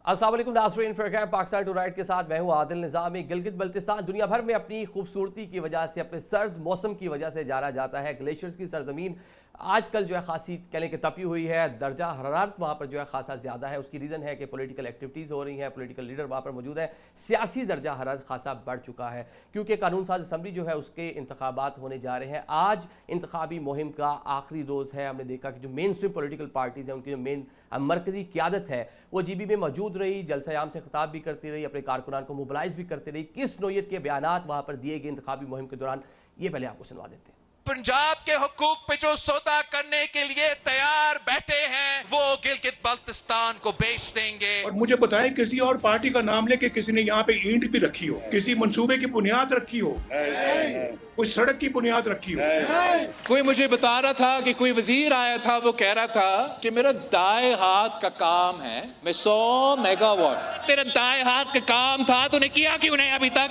अस्सलाम वालेकुम नाज़रीन, प्रोग्राम पाकिस्तान टुनाइट के साथ मैं हूं आदिल निज़ामी। गिलगित बल्तिस्तान दुनिया भर में अपनी खूबसूरती की वजह से, अपने सर्द मौसम की वजह से जाना जाता है। ग्लेशियर्स की सरजमीन आजकल जो है खासी कहने की तपी हुई है। दर्जा हरारत वहाँ पर जो है खासा ज़्यादा है। उसकी रीज़न है कि पॉलिटिकल एक्टिविटीज़ हो रही हैं, पॉलिटिकल लीडर वहाँ पर मौजूद है। सियासी दर्जा हरारत खासा बढ़ चुका है क्योंकि कानून साज असम्बली जो है उसके इंतखाबात होने जा रहे हैं। आज इंतखाबी मुहिम का आखिरी रोज़ है। हमने देखा कि जो मेन स्ट्रीम पॉलिटिकल पार्टीज़ हैं उनकी जो मेन मरकज़ी क़यादत है वो जीबी में मौजूद रही, जलसा-ए-आम से खिताब भी करती रही, अपने कारकुनान को मोबिलाइज़ भी करती रही। किस नौयत के बयानात वहाँ पर दिए गए इंतखाबी मुहिम के दौरान, ये पहले आपको सुनवा देते हैं। पंजाब के हुकूक पे जो सौदा करने के लिए तैयार बैठे हैं वो गिलगित बल्तिस्तान को बेच देंगे। और मुझे बताएं किसी और पार्टी का नाम लेके किसी ने यहाँ पे ईंट भी रखी हो, किसी मंसूबे की बुनियाद रखी हो, कोई सड़क की बुनियाद रखी हो। कोई मुझे बता रहा था कि कोई वजीर आया था, वो कह रहा था कि मेरा दाएं हाथ का काम है, मैं 100 मेगावाट। तेरा दाएं हाथ का काम था, तूने किया क्यों नहीं अभी तक?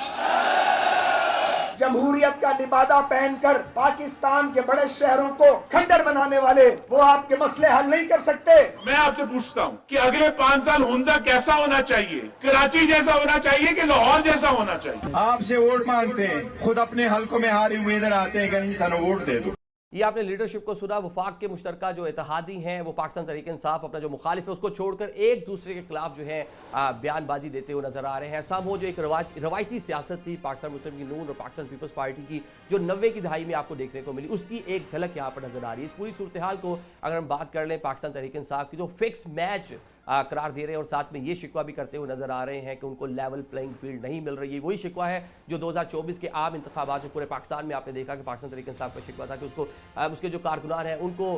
जमहूरियत का लिबादा पहनकर पाकिस्तान के बड़े शहरों को खंडर बनाने वाले वो आपके मसले हल नहीं कर सकते। मैं आपसे पूछता हूँ कि अगले 5 साल हुंजा कैसा होना चाहिए? कराची जैसा होना चाहिए कि लाहौर जैसा होना चाहिए? आपसे वोट मांगते हैं, खुद अपने हलकों में हारे हुए इधर आते हैं कि इंसान वोट दे दो। ये आपने लीडरशिप को सुना। वफाक के मुश्तरका जो इत्तेहादी हैं वो पाकिस्तान तहरीक इंसाफ अपना जो मुखालिफ है उसको छोड़कर एक दूसरे के खिलाफ जो है बयानबाजी देते हुए नजर आ रहे हैं। सब वो जो एक रवायती सियासत थी पाकिस्तान मुस्लिम लीग नून और पाकिस्तान पीपल्स पार्टी की जो 90 की दहाई में आपको देखने को मिली, उसकी एक झलक यहाँ पर नजर आ रही है। इस पूरी सूरत हाल को अगर हम बात कर लें पाकिस्तान तहरीक इंसाफ की, जो फिक्स मैच करार दे रहे हैं और साथ में ये शिकवा भी करते हुए नजर आ रहे हैं कि उनको लेवल प्लेइंग फील्ड नहीं मिल रही है। वही शिकवा है जो 2024 के आम इंतखाबात में पूरे पाकिस्तान में आपने देखा कि पाकिस्तान तहरीक इंसाफ का शिकवा था कि उसको उसके जो कारकुनान हैं उनको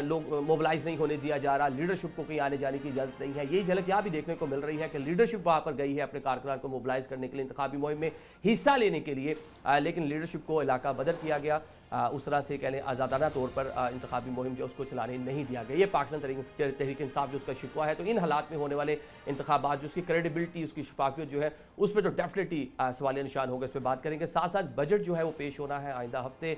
लोग मोबिलाइज नहीं होने दिया जा रहा, लीडरशिप को कहीं आने जाने की इजाज़त नहीं है। यही झलक यहाँ भी देखने को मिल रही है कि लीडरशिप वहाँ पर गई है अपने कारकुनान को मोबिलाइज करने के लिए, इंतखाबी मुहिम में हिस्सा लेने के लिए, लेकिन लीडरशिप को इलाका बदर किया गया। उस तरह से कह लें आज़ादाना तौर पर इंतखाबी मुहिम जो उसको चलाने नहीं दिया गया। ये पाकिस्तान तहरीक इंसाफ जो उसका शिकवा है। तो इन हालात में होने वाले इंतखाबात जो उसकी क्रेडिबिलिटी, उसकी शफाफियत जो है उस पर तो डेफिनेटली सवालिया निशान होगा। इस पर बात करेंगे। साथ साथ बजट जो है वो पेश होना है आइंदा हफ्ते।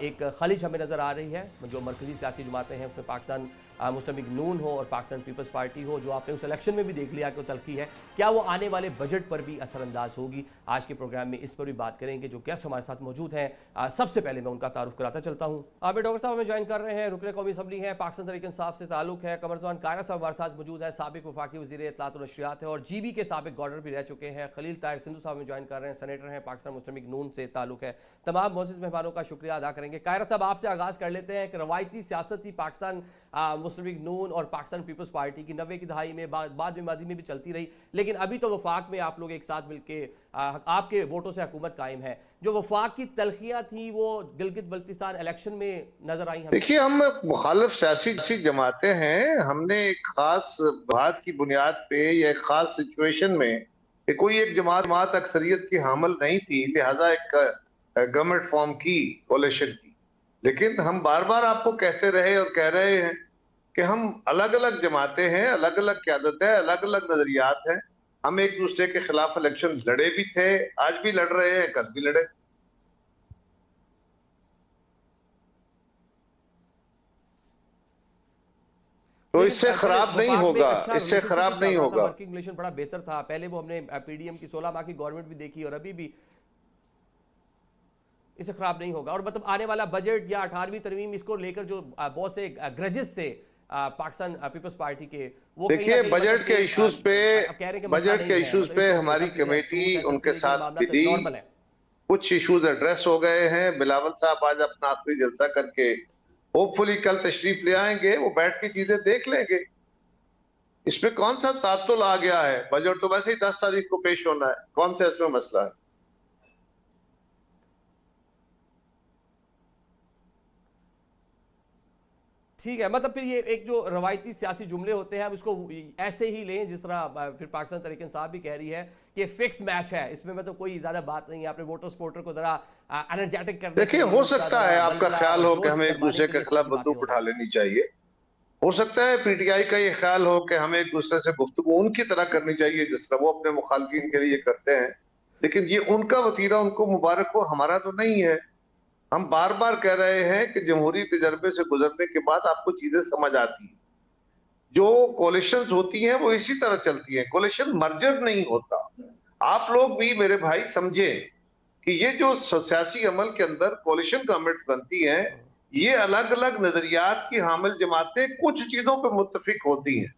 एक खलिज हमें नज़र आ रही है जो मरकज़ी सियासी जमातें हैं उसमें पाकिस्तान मुस्लिम लीग नून हो और पाकिस्तान पीपल्स पार्टी हो, जो आपने उस इलेक्शन में भी देख लिया कि वो तलखी है, क्या वो आने वाले बजट पर भी असरअंदाज होगी? आज के प्रोग्राम में इस पर भी बात करेंगे। जो गेस्ट हमारे साथ मौजूद हैं, सबसे पहले मैं उनका तारुफ कराता चलता हूँ। आप डॉक्टर साहब हमें ज्वाइन कर रहे हैं, रुकन कौमी असम्बली है, पाकिस्तान तहरीक इंसाफ से ताल्लुक है। कमरजमान कायरा साहब हमारे साथ मौजूद है, साबिक वफाकी वज़ीर इत्तलात और नशरियात है और जीबी के साबिक गवर्नर भी रह चुके हैं। खलील ताहिर सिंधु साहब हमें ज्वाइन कर रहे हैं, सेनेटर हैं, पाकिस्तान मुस्लिम लीग नून से ताल्लुक है। तमाम मोअज़्ज़िज़ मेहमानों का शुक्रिया अदा करेंगे। कायरा साहब आपसे आगाज़ कर लेते हैं कि रवायती सियासत थी पाकिस्तान मुस्लिम लीग नून और पाकिस्तान पीपल्स पार्टी की 90 की दहाई में, बाद में मादी में भी चलती रही, लेकिन अभी तो वफाक में आप लोग एक साथ मिलकर आपके वोटों से हुकूमत कायम है। जो वफाक की तलखियां थी वो गिलगित बल्तिस्तान इलेक्शन में नजर आई। देखिए, हम मुखालिफ सियासी जमातें हैं। हमने एक खास बात की बुनियाद पे या एक खास सिचुएशन में कि कोई एक जमात अक्सरियत की हामिल नहीं थी, लिहाजा एक गवर्नमेंट फॉर्म की, कोalition की। लेकिन हम बार बार आपको कहते रहे और कह रहे हैं कि हम अलग अलग जमातें हैं, अलग अलग क़यादत है, अलग अलग नजरियात हैं। हम एक दूसरे के खिलाफ इलेक्शन लड़े भी थे, आज भी लड़ रहे हैं, कल भी लड़े। तो इससे खराब नहीं होगा, इससे खराब नहीं होगा। वर्किंग रिलेशन बड़ा बेहतर था। पहले वो हमने पीडीएम की 16 माह की गवर्नमेंट भी देखी और अभी भी इसे खराब नहीं होगा। और मतलब आने वाला बजट या 18वीं तरमीम, इसको लेकर जो बहुत से ग्रजेस थे पाकिस्तान पीपल्स पार्टी के, वो देखिए बजट के इश्यूज पे हमारी कमेटी उनके साथ मिली, कुछ इश्यूज एड्रेस हो गए हैं। बिलावल साहब आज अपना आखिरी जलसा करके होपफुली कल तशरीफ ले आएंगे, वो बैठ के चीजें देख लेंगे। इसमें कौन सा तातुल आ गया है? बजट तो वैसे ही 10 तारीख को पेश होना है, कौन सा इसमें मसला है? ठीक है, मतलब फिर ये एक जो रवायती सियासी जुमले होते हैं हम इसको ऐसे ही लें जिस तरह फिर पाकिस्तान तहरीक इंसाफ भी कह रही है कि फिक्स मैच है, इसमें मतलब कोई ज्यादा बात नहीं है। आपने वोटर सपोर्टर को जरा एनर्जेटिक कर, देखिए हो सकता है आपका ख्याल हो कि हमें एक दूसरे के खिलाफ बंदूक उठा लेनी चाहिए, हो सकता है पीटीआई का ये ख्याल हो कि हमें एक दूसरे से गुफ्तगू उनकी तरह करनी चाहिए जिस तरह वो अपने मुखालफिन के लिए करते हैं, लेकिन ये उनका वतीरा, उनको मुबारक हो, हमारा तो नहीं है। हम बार बार कह रहे हैं कि जमहूरी तजर्बे से गुजरने के बाद आपको चीजें समझ आती हैं। जो कोलिशंस होती हैं वो इसी तरह चलती हैं, कोलिशन मर्जर नहीं होता। आप लोग भी मेरे भाई समझे कि ये जो सियासी अमल के अंदर कोलिशन गवर्नमेंट बनती हैं, ये अलग अलग नजरियात की हामिल जमातें कुछ चीजों पे मुत्तफिक होती हैं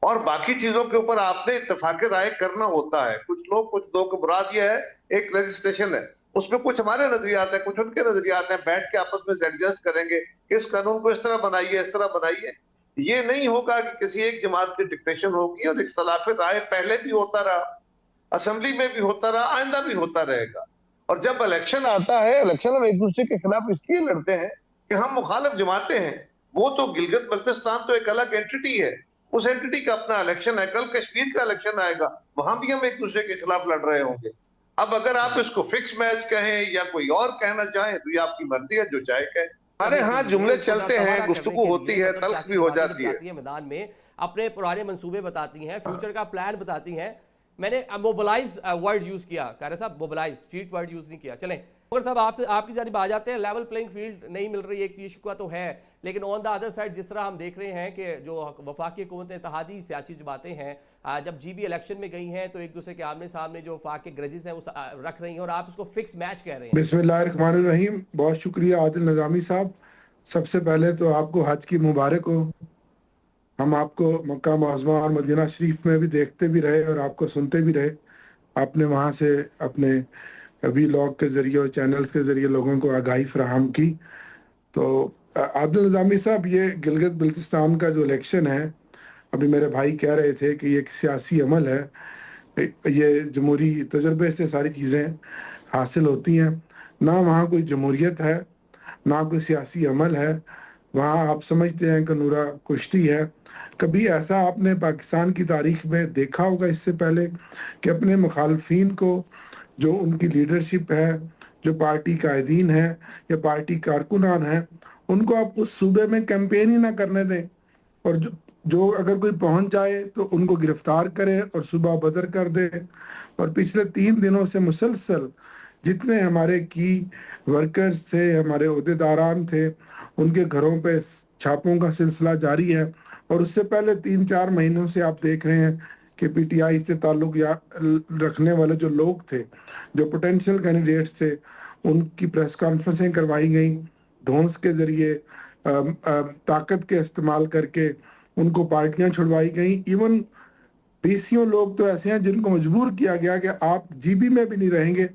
और बाकी चीजों के ऊपर आपने इत्तेफाक राय करना होता है। कुछ लोग को मुराद ये है, एक रजिस्ट्रेशन है, उसमें कुछ हमारे नजरियात है, कुछ उनके नजरियात हैं, बैठ के आपस में एडजस्ट करेंगे, इस कानून को इस तरह बनाइए, इस तरह बनाइए। ये नहीं होगा कि किसी एक जमात की डिक्टेशन होगी, और इख्तलाफ राय पहले भी होता रहा, असेंबली में भी होता रहा, आइंदा भी होता रहेगा। और जब इलेक्शन आता है, इलेक्शन हम एक दूसरे के खिलाफ इसलिए लड़ते हैं कि हम मुखालिफ जमाते हैं। वो तो गिलगित बल्तिस्तान तो एक अलग एंटिटी है, उस एंटिटी का अपना इलेक्शन है, कल कश्मीर का इलेक्शन आएगा, वहां भी हम एक दूसरे के खिलाफ लड़ रहे होंगे। अब अगर आप इसको फिक्स मैच कहें या कोई और कहना चाहें तो ये आपकी मर्जी है, जो चाहे कहे। अरे हाँ, जुमले चलते हैं, गुफ्तगू होती है, तल्ख भी हो जाती है। मैदान में अपने पुराने मंसूबे बताती हैं, फ्यूचर का प्लान बताती हैं। मैंने मोबिलाइज वर्ड यूज किया, कारी साहब, मोबिलाइज, चीट वर्ड यूज नहीं किया। चलें मगर साहब, आपसे आपकी जानिब आ जाते हैं। लेवल प्लेइंग फील्ड नहीं मिल रही, एक इशू तो है, लेकिन ऑन द अदर साइड जिस तरह हम देख रहे हैं कि जो वफाकी हुकूमत इत्तेहादी सियासी जमातें हैं, जब जीबी इलेक्शन में गई हैं तो एक दूसरे के आमने सामने जो वफाक के ग्रजेस हैं वो रख रही हैं, और आप इसको फिक्स मैच कह रहे हैं। बिस्मिल्लाहिर्रहमानिर्रहीम। बहुत शुक्रिया आदिल निज़ामी साहब। सबसे पहले तो आपको हज की मुबारक हो। हम आपको मक्का मुअज़्ज़मा और मदीना शरीफ में भी देखते भी रहे और आपको सुनते भी रहे। आपने वहाँ से अपने वीलॉग के ज़रिए और चैनल्स के ज़रिए लोगों को आगाही फराहम की। तो आदिल निज़ामी साहब, ये गिलगित बल्तिस्तान का जो इलेक्शन है, अभी मेरे भाई कह रहे थे कि ये एक सियासी अमल है, ये जमहूरी तजुर्बे से सारी चीज़ें हासिल होती हैं। ना वहाँ कोई जमहूरियत है, ना कोई सियासी अमल है। वहाँ आप समझते हैं कि नूरा कुश्ती है। कभी ऐसा आपने पाकिस्तान की तारीख में देखा होगा इससे पहले कि अपने मुखालफिन को, जो उनकी लीडरशिप है, जो पार्टी कायदीन है या पार्टी कारकुनान है, उनको आप उस सूबे में कैंपेन ही ना करने दें, और जो अगर कोई पहुंच जाए तो उनको गिरफ्तार करे और सुबह बदर कर दे। और पिछले 3 दिनों से मुसलसल जितने हमारे की वर्कर्स थे, हमारे ओहदेदारान थे, उनके घरों पे छापों का सिलसिला जारी है। और उससे पहले 3-4 महीनों से आप देख रहे हैं कि पीटीआई से ताल्लुक रखने वाले जो लोग थे, जो पोटेंशियल कैंडिडेट्स थे, उनकी प्रेस कॉन्फ्रेंसें करवाई गई, धौंस के जरिए ताकत के इस्तेमाल करके उनको पार्टियां छुड़वाई गई। इवन पीसीओ लोग तो ऐसे हैं जिनको मजबूर किया गया कि आप जीबी में भी नहीं रहेंगे,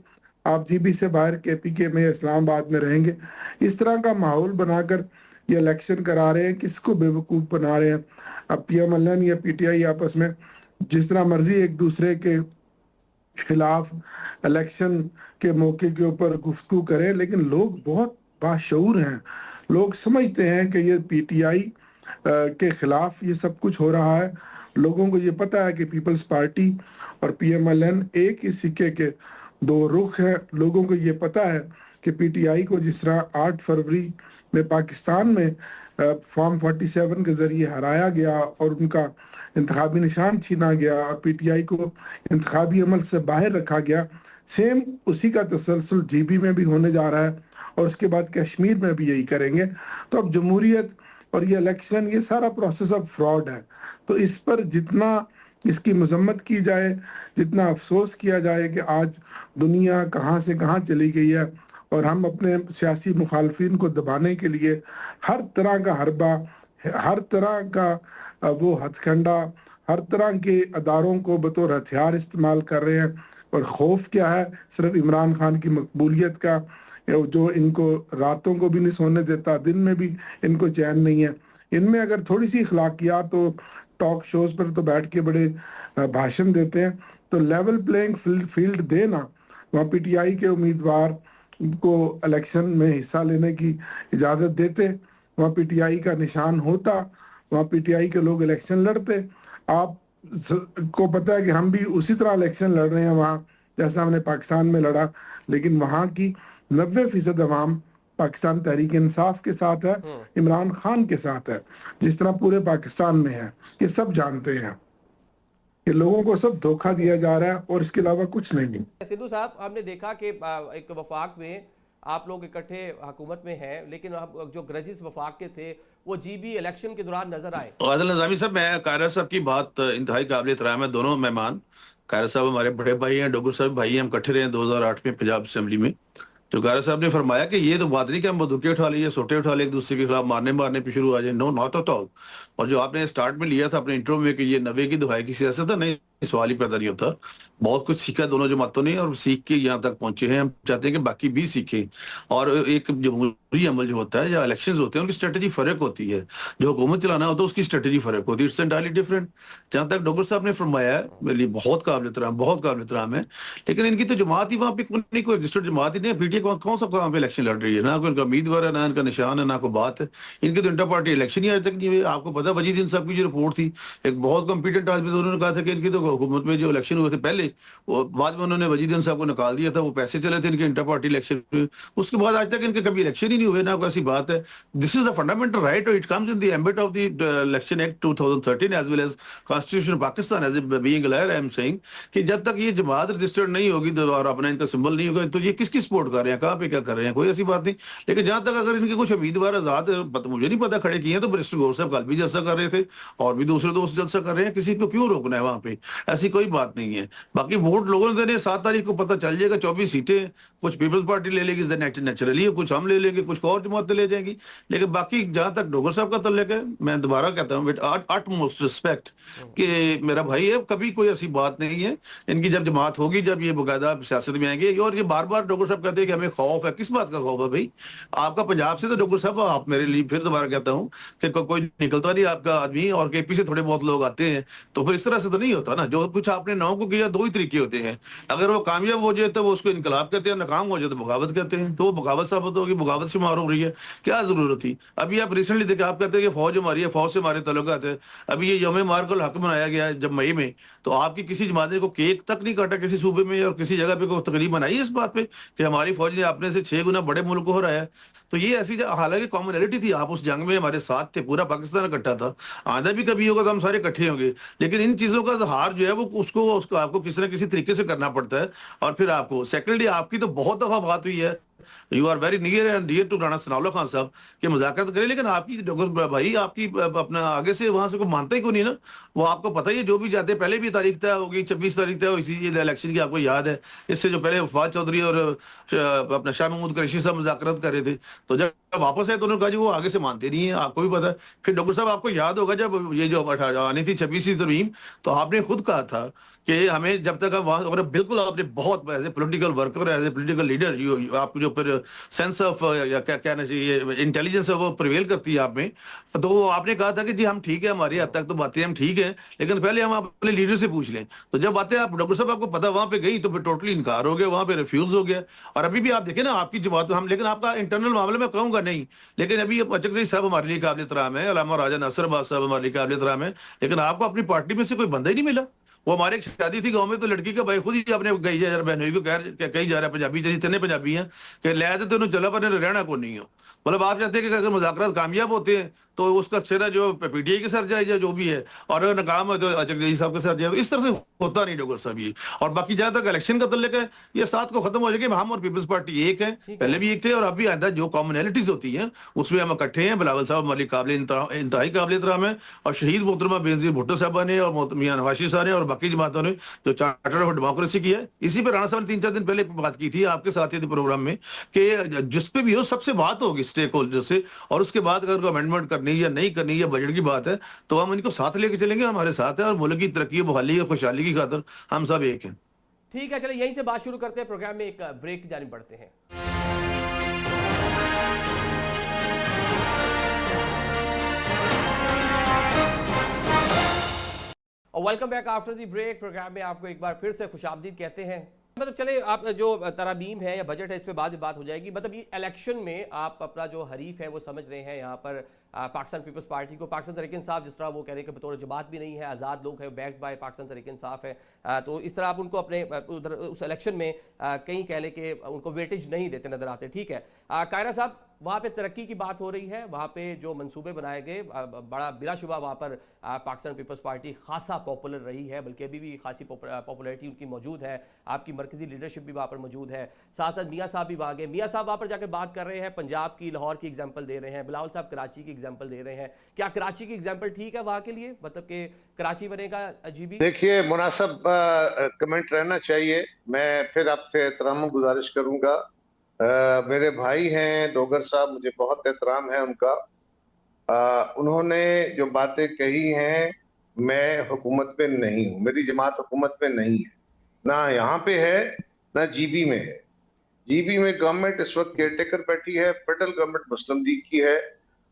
आप जीबी से बाहर केपीके में, इस्लामाबाद में रहेंगे। इस तरह का माहौल बनाकर ये इलेक्शन करा रहे हैं। किसको बेवकूफ़ बना रहे हैं? अब पीएमएलएन या पीटीआई आपस में जिस तरह मर्जी एक दूसरे के खिलाफ इलेक्शन के मौके के ऊपर गुफ्तगू करें, लेकिन लोग बहुत बाशऊर हैं। लोग समझते हैं कि ये पीटीआई के खिलाफ ये सब कुछ हो रहा है। लोगों को ये पता है कि पीपल्स पार्टी और पीएमएलएन एक ही सिक्के के 2 रुख हैं। लोगों को ये पता है कि पीटीआई को जिस तरह 8 फरवरी में पाकिस्तान में फॉर्म 47 के जरिए हराया गया और उनका इंतखाबी निशान छीना गया और पीटीआई को इंतखाबी अमल से बाहर रखा गया, सेम उसी का तसलसल जीबी में भी होने जा रहा है और उसके बाद कश्मीर में भी यही करेंगे। तो अब जमहूरियत और ये इलेक्शन, ये सारा प्रोसेस अब फ्रॉड है। तो इस पर जितना इसकी मजम्मत की जाए, जितना अफसोस किया जाए कि आज दुनिया कहाँ से कहाँ चली गई है और हम अपने सियासी मुखालफिन को दबाने के लिए हर तरह का हरबा, हर तरह का वो हथकंडा, हर तरह के अदारों को बतौर हथियार इस्तेमाल कर रहे हैं। और खौफ क्या है? सिर्फ इमरान खान की मकबूलियत का, जो इनको रातों को भी नहीं सोने देता, दिन में भी इनको चैन नहीं है। इनमें अगर थोड़ी सी अखलाकियात तो टॉक शोज पर तो बैठ के बड़े भाषण देते हैं। तो लेवल प्लेइंग फील्ड देना, वहाँ पीटीआई के उम्मीदवार को इलेक्शन में हिस्सा लेने की इजाज़त देते, वहाँ पीटीआई का निशान होता, वहाँ पीटीआई के लोग इलेक्शन लड़ते। आप को पता है कि हम भी उसी तरह इलेक्शन लड़ रहे हैं वहाँ, जैसा हमने पाकिस्तान में लड़ा, लेकिन वहाँ की 90% अवाम पाकिस्तान तहरीक इंसाफ के साथ है, इमरान खान के साथ है, जिस तरह पूरे पाकिस्तान में है। ये सब जानते हैं कि लोगों को सब धोखा दिया जा रहा है और इसके अलावा कुछ नहीं। सिद्धू साहब, हमने देखा कि एक वफाक में आप लोग इकट्ठे हुकूमत में हैं, लेकिन जो ग्रजेस वफाक के थे वो जीबी इलेक्शन के दौरान नजर आए? आदिल नज़ामी साहब, मैं कायरा साहब की बात इंतहाई काबिल एहतराम है। दोनों मेहमान, कायरा साहब हमारे बड़े भाई हैं, डोगर साहब भाई हैं, हम इकट्ठे रहे 2008 में पंजाब असेंबली में। तो कायरा साहब ने फरमाया कि ये तो बात नहीं कि हम बंदूकें उठा लिए, सोटे उठा लिए, एक दूसरे के खिलाफ मारने पे शुरू आ जाए। No, not at all. और जो आपने स्टार्ट में लिया था अपने इंट्रो में कि ये नवे की दुहाई की सियासत है, नहीं, सवाल ही पैदा नहीं होता। बहुत कुछ सीखा दोनों जमातों ने और सीख के यहाँ तक पहुंचे हैं। हम चाहते हैं कि बाकी भी सीखें। और एक जमहूरी अमल जो होता है या इलेक्शंस होते हैं, उनकी स्ट्रेटेजी फर्क होती है। जो हुकूमत चलाना होता है उसकी स्ट्रेटेजी फर्क होती है। It's entirely different. जहां तक डोगर साहब ने फरमाया है, मेरे लिए बहुत काबिल एहतराम है। लेकिन इनकी तो जमात ही वहाँ पे कोई रजिस्टर्ड जमात ही नहीं है। पीटीए कौन सा वहाँ पे इलेक्शन लड़ रही है? ना कोई उनका उम्मीदवार है, ना इनका निशान है, ना कोई बात है। इनकी तो इंटर पार्टी इलेक्शन ही आज तक नहीं हुई। आपको पता वजीदुद्दीन साहब की जो रिपोर्ट थी, एक बहुत कॉम्पिटेंट आदमी, तो उन्होंने कहा था कि इनकी तो हुकूमत में जो इलेक्शन हुए थे पहले, वो बाद में उन्होंने वजीदुद्दीन साहब को निकाल दिया था। वो पैसे चले थे इनके इंटर पार्टी इलेक्शन में। उसके बाद आज तक इनके कभी इलेक्शन ही नहीं हुए, ना कोई ऐसी बात है। This is the fundamental right, it comes in the ambit of the Election Act 2013 as well as constitution of Pakistan as a being a lawyer. I am saying कि जब तक ये जमात रजिस्टर्ड नहीं होगी और अपना इनका सिंबल नहीं होगा, तो ये किसकी सपोर्ट कर रहे हैं, कहाँ पे क्या कर रहे हैं, कोई ऐसी बात नहीं। लेकिन जहां तक अगर इनके कुछ उम्मीदवार आजाद, मुझे नहीं पता खड़े किए हैं, तो मिनिस्टर गौर साहब कल भी जलसा कर रहे थे और भी दूसरे दोस्त जलसा कर रहे हैं। किसी को क्यों रोकना है वहां पे? ऐसी कोई बात नहीं है। बाकी वोट लोगों ने देने, 7 तारीख को पता चल जाएगा। 24 सीटें कुछ पीपल्स पार्टी ले लेगी नेचुरली, कुछ हम ले लेंगे, कुछ और जमातें ले जाएंगी। लेकिन बाकी जहां तक डोगर साहब का तल्लुक है, मैं दोबारा कहता हूँ विद अटमोस्ट रिस्पेक्ट कि मेरा भाई है, कभी कोई ऐसी बात नहीं है। इनकी जब जमात होगी, जब ये बाकायदा सियासत में आएंगे। और ये बार बार डोगर साहब कहते हैं कि हमें खौफ है। किस बात का खौफ है भाई? आपका पंजाब से तो डोगर साहब, आप मेरे लिए फिर दोबारा कहता हूँ कि कोई निकलता नहीं आपका आदमी, और केपी से थोड़े बहुत लोग आते हैं। तो फिर इस तरह से तो नहीं होता ना। जो कुछ आपने 9 को किया, 2 ही तरीके होते हैं। अगर वो कामयाब हो जाए तो वो उसको इनकलाब कहते हैं, नाकाम हो जाए तो बगावत कहते हैं। तो वो बगावत साबित होगी, बगावत शुमार हो रही है। क्या जरूरत थी? अभी आप रिसेंटली देखे, आप कहते हैं कि फौज हमारी है, फौज से हमारे ताल्लुकात है। अभी ये यौम मार्कल हक मनाया गया जब मई में, तो आपकी किसी जमात ने को केक तक नहीं काटा किसी सूबे में, और किसी जगह पे कोई तकरीब बनाई इस बात पे कि हमारी फौज ने अपने से 6 गुना बड़े मुल्क को हराया। तो ये ऐसी हालांकि कॉमनैलिटी थी, आप उस जंग में हमारे साथ थे, पूरा पाकिस्तान इकट्ठा था। आंधा भी कभी होगा तो हम सारे इकट्ठे होंगे। लेकिन इन चीजों का इजहार जो है वो उसको आपको किसी न किसी तरीके से करना पड़ता है। और फिर आपको सेकेंडली, आपकी तो बहुत दफा बात हुई है, you are very near and dear to Rana Sanaullah Khan sahab के मुज़ाकरत करें। लेकिन आपकी डोगर भाई, आपकी अपना आगे से वहां से कोई मानता ही क्यों नहीं ना? वो आपको पता ही है, जो भी जाते हैं पहले भी तारीख तय होगी, 26 तारीख तय हो इसी इलेक्शन की, आपको याद है। इससे जो पहले फवाद चौधरी और अपना शाह महमूद कुरैशी साहब मुज़ाकरत कर रहे थे, तो जब वापस आए तो उन्होंने कहा जी वो आगे से मानते नहीं है, आपको भी पता है। फिर डॉक्टर साहब, आपको याद होगा जब ये जो आनी थी 26वीं तरमीम, तो आपने खुद कहा था कि हमें जब तक हम वहां, और बिल्कुल आपने बहुत as a political worker, as a political leader, आपको जो फिर सेंस ऑफ या क्या कहना चाहिए, इंटेलिजेंस है, वो प्रिवेल करती है आप में। तो आपने कहा था कि जी हम ठीक है, हमारी हद तक तो बातें हम ठीक है, लेकिन पहले हम अपने लीडर से पूछ लें। तो जब बातें आप डॉक्टर साहब आपको पता वहां पे गई, तो फिर टोटली इनकार हो गया, वहां पे रिफ्यूज हो गया। और अभी भी आप देखें ना, आपकी जमात हम, लेकिन आपका इंटरनल मामला मैं कहूंगा नहीं, लेकिन अभी अचकज़ई साहब हमारे लिए काबिल एहतराम है, अल्लामा राजा नासिर अब्बास साहब हमारे लिए काबिल एहतराम है। लेकिन आपको अपनी पार्टी में से कोई बंदा ही नहीं मिला। वो हमारे एक शादी थी गांव में, तो लड़की का भाई खुद ही अपने गई जा रहा बहनोई को कहीं जा रहा है, पंजाबी जैसे इतने पंजाबी हैं कि ले आते तो चला पर रहना को नहीं हो। मतलब आप चाहते हैं कि अगर मुज़ाकरात कामयाब होते हैं तो उसका सिरा जो पीटीआई के सर जाए या जो भी है, और अगर नाकाम है तो अचकज़ई साहब के सर जाए। तो इस तरह से होता नहीं डॉक्टर साहब ये। और बाकी जहां तक इलेक्शन का तल्लुक है, ये 7 को खत्म हो जाएगा। हम और पीपल्स पार्टी एक है, पहले भी एक थे और अब भी आइंदा जो कॉमनैलिटीज होती हैं उसमें हम इकट्ठे हैं। बिलावल साहब हमारे काबिल इंतहाई काबिल एहतराम है, और शहीद मोहतरमा बेनज़ीर भुट्टो साहबा ने और मियां नवाज़ साहब ने और बाकी जमातों ने जो चार्टर ऑफ डेमोक्रेसी किया है। इसी पर राणा साहब ने 3-4 दिन पहले बात की थी आपके साथ ही प्रोग्राम में कि जिस पे भी हो सबसे बात होगी स्टेक होल्डर से, और उसके बाद अगर अमेंडमेंट करनी या नहीं करनी, बजट की बात है, तो हम इनको साथ लेके चलेंगे, हमारे साथ है। और मुल्क की तरक्की, बहाली और खुशहाली की खातिर हम सब एक हैं। ठीक है, चलिए यहीं से बात शुरू करते हैं। प्रोग्राम में एक ब्रेक की जानिब बढ़ते हैं। और welcome back after the break. Programme में आपको एक बार फिर से खुशामदीद कहते हैं। मतलब चले, आप जो तरामीम है या बजट है, इस पे बाद में बात हो जाएगी। मतलब ये इलेक्शन में आप अपना जो हरीफ है वो समझ रहे हैं यहाँ पर पाकिस्तान पीपल्स पार्टी को। पाकिस्तान तहरीक इंसाफ जिस तरह वो कह रहे हैं कि बतौर जमात भी नहीं है, आज़ाद लोग हैं, बैक्ड बाय पाकिस्तान तहरीक इंसाफ है, तो इस तरह आप उनको अपने उधर उस इलेक्शन में कहीं कह लें कि उनको वेटेज नहीं देते नजर आते। ठीक है, कायरा साहब, वहाँ पे तरक्की की बात हो रही है, वहाँ पे जो मंसूबे बनाए गए, बड़ा बिलाशुबा वहाँ पर पाकिस्तान पीपल्स पार्टी खासा पॉपुलर रही है, बल्कि अभी भी खासी पॉपुलैरिटी उनकी मौजूद है। आपकी मरकजी लीडरशिप भी वहाँ पर मौजूद है। साथ साथ मियाँ साहब भी वहाँ गए, मियाँ साहब वहाँ पर जाकर बात कर रहे हैं, पंजाब की, लाहौर की एग्जाम्पल दे रहे हैं, बिलावल साहब कराची की एग्जाम्पल दे रहे हैं। क्या कराची की एग्जाम्पल ठीक है वहाँ के लिए, मतलब कि कराची बनेगा अजीबी? देखिए, मुनासिब कमेंट रहना चाहिए। मैं फिर आपसे एहतराम गुजारिश करूंगा। मेरे भाई हैं डोगर साहब, मुझे बहुत एहतराम है उनका। उन्होंने जो बातें कही हैं, मैं हुकूमत में नहीं हूँ, मेरी जमात हुकूमत में नहीं है, ना यहाँ पे है ना जीबी में है। जीबी में गवर्नमेंट इस वक्त केयरटेकर बैठी है, फेडरल गवर्नमेंट मुस्लिम लीग की है।